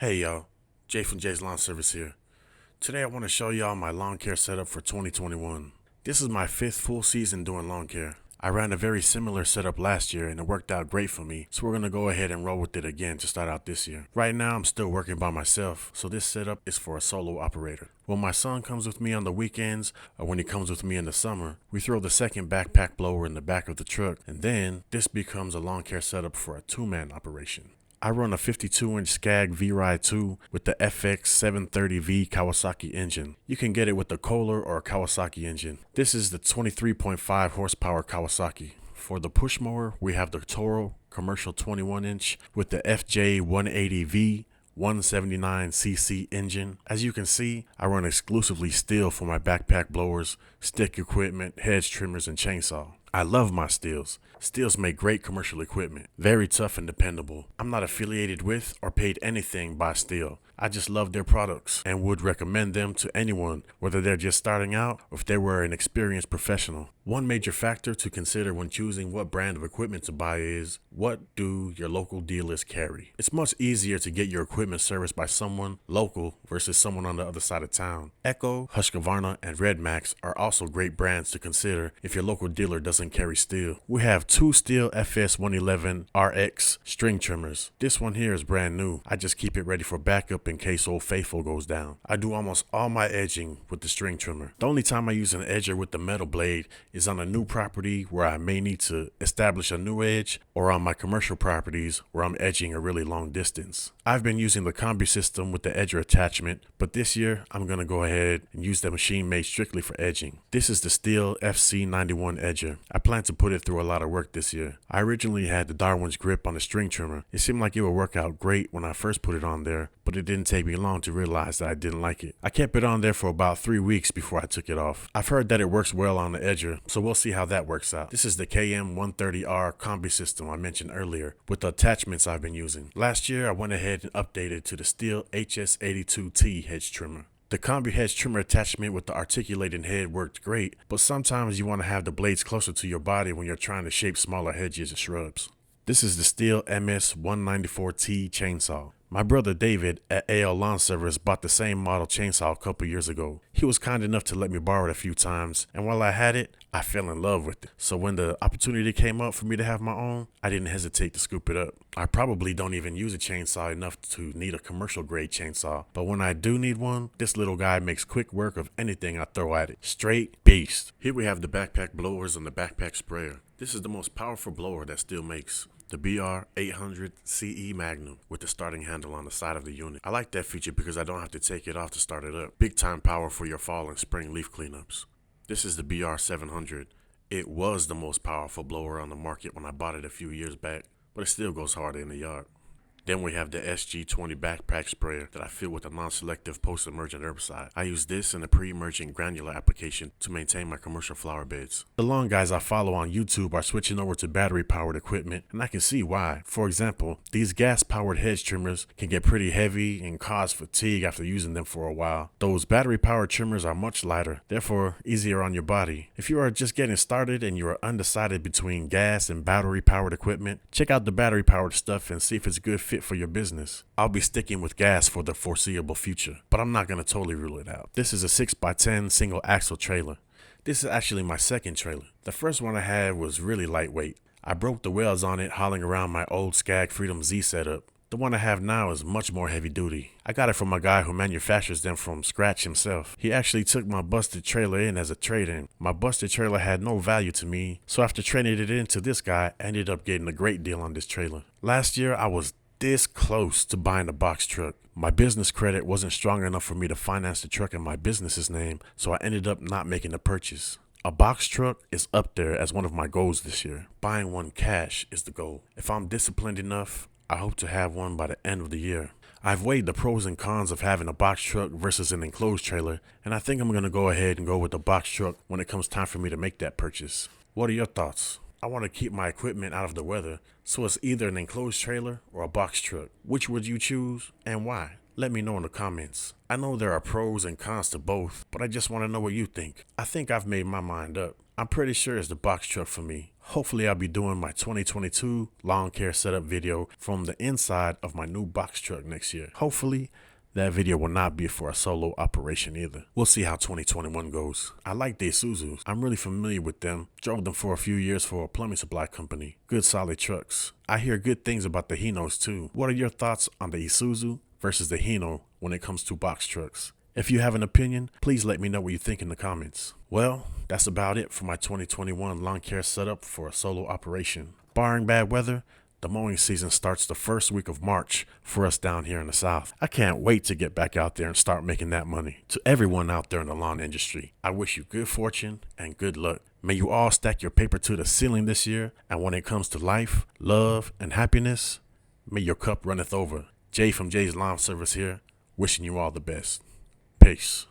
Hey y'all, Jay from Jay's Lawn Service here. Today I want to show y'all my lawn care setup for 2021. This is my 5th full season doing lawn care. I ran a very similar setup last year and it worked out great for me, so we're going to go ahead and roll with it again to start out this year. Right now I'm still working by myself, so this setup is for a solo operator. When my son comes with me on the weekends or when he comes with me in the summer, we throw the second backpack blower in the back of the truck, and then this becomes a lawn care setup for a 2-man operation. I run a 52-inch Scag V-Ride 2 with the FX 730V Kawasaki engine. You can get it with the Kohler or Kawasaki engine. This is the 23.5 horsepower Kawasaki. For the push mower, we have the Toro commercial 21-inch with the FJ 180V 179cc engine. As you can see, I run exclusively Stihl for my backpack blowers, stick equipment, hedge trimmers, and chainsaw. I love my Stihls. Stihls make great commercial equipment, very tough and dependable. I'm not affiliated with or paid anything by Stihl. I just love their products and would recommend them to anyone, whether they're just starting out or if they were an experienced professional. One major factor to consider when choosing what brand of equipment to buy is, what do your local dealers carry? It's much easier to get your equipment serviced by someone local versus someone on the other side of town. Echo, Husqvarna, and Red Max are also great brands to consider if your local dealer doesn't carry Stihl. We have 2 Stihl FS 111 RX string trimmers. This one here is brand new. I just keep it ready for backup in case Old Faithful goes down. I do almost all my edging with the string trimmer. The only time I use an edger with the metal blade is on a new property where I may need to establish a new edge, or on my commercial properties where I'm edging a really long distance. I've been using the combi system with the edger attachment, but this year I'm going to go ahead and use the machine made strictly for edging. This is the Stihl FC91 edger. I plan to put it through a lot of work this year. I originally had the Darwin's grip on the string trimmer. It seemed like it would work out great when I first put it on there, but it didn't take me long to realize that I didn't like it. I kept it on there for about 3 weeks before I took it off. I've heard that it works well on the edger, so we'll see how that works out. This is the KM130R combi system I mentioned earlier with the attachments I've been using. Last year I went ahead and updated to the Stihl HS82T hedge trimmer. The combi hedge trimmer attachment with the articulating head worked great, but sometimes you want to have the blades closer to your body when you're trying to shape smaller hedges and shrubs. This is the Stihl MS194T chainsaw. My brother David at AL Lawn Service bought the same model chainsaw a couple years ago. He was kind enough to let me borrow it a few times, and while I had it, I fell in love with it. So when the opportunity came up for me to have my own, I didn't hesitate to scoop it up. I probably don't even use a chainsaw enough to need a commercial grade chainsaw, but when I do need one, this little guy makes quick work of anything I throw at it. Straight beast. Here we have the backpack blowers and the backpack sprayer. This is the most powerful blower that Stihl makes. The BR800 CE Magnum with the starting handle on the side of the unit. I like that feature because I don't have to take it off to start it up. Big time power for your fall and spring leaf cleanups. This is the BR700. It was the most powerful blower on the market when I bought it a few years back, but it still goes hard in the yard. Then we have the SG20 backpack sprayer that I fill with a non-selective post-emergent herbicide. I use this in a pre-emergent granular application to maintain my commercial flower beds. The lawn guys I follow on YouTube are switching over to battery-powered equipment, and I can see why. For example, these gas-powered hedge trimmers can get pretty heavy and cause fatigue after using them for a while. Those battery-powered trimmers are much lighter, therefore easier on your body. If you are just getting started and you are undecided between gas and battery-powered equipment, check out the battery-powered stuff and see if it's a good fit for your business. I'll be sticking with gas for the foreseeable future, but I'm not going to totally rule it out. This is a 6x10 single axle trailer. This is actually my second trailer. The first one I had was really lightweight. I broke the wheels on it hauling around my old Scag Freedom Z setup. The one I have now is much more heavy duty. I got it from a guy who manufactures them from scratch himself. He actually took my busted trailer in as a trade-in. My busted trailer had no value to me, so after trading it in to this guy, I ended up getting a great deal on this trailer. Last year I was this close to buying a box truck. My business credit wasn't strong enough for me to finance the truck in my business's name, so I ended up not making the purchase. A box truck is up there as one of my goals this year. Buying one cash is the goal. If I'm disciplined enough, I hope to have one by the end of the year. I've weighed the pros and cons of having a box truck versus an enclosed trailer, and I think I'm going to go ahead and go with the box truck when it comes time for me to make that purchase. What are your thoughts? I want to keep my equipment out of the weather, so it's either an enclosed trailer or a box truck. Which would you choose and why? Let me know in the comments. I know there are pros and cons to both, but I just want to know what you think. I think I've made my mind up. I'm pretty sure it's the box truck for me. Hopefully I'll be doing my 2022 lawn care setup video from the inside of my new box truck next year. Hopefully that video will not be for a solo operation either. We'll see how 2021 goes. I like the Isuzus. I'm really familiar with them. Drove them for a few years for a plumbing supply company. Good solid trucks. I hear good things about the Hinos too. What are your thoughts on the Isuzu versus the Hino when it comes to box trucks? If you have an opinion, please let me know what you think in the comments. Well, that's about it for my 2021 lawn care setup for a solo operation. Barring bad weather, the mowing season starts the first week of March for us down here in the South. I can't wait to get back out there and start making that money. To everyone out there in the lawn industry, I wish you good fortune and good luck. May you all stack your paper to the ceiling this year, and when it comes to life, love, and happiness, may your cup runneth over. Jay from Jay's Lawn Service here, wishing you all the best. Peace.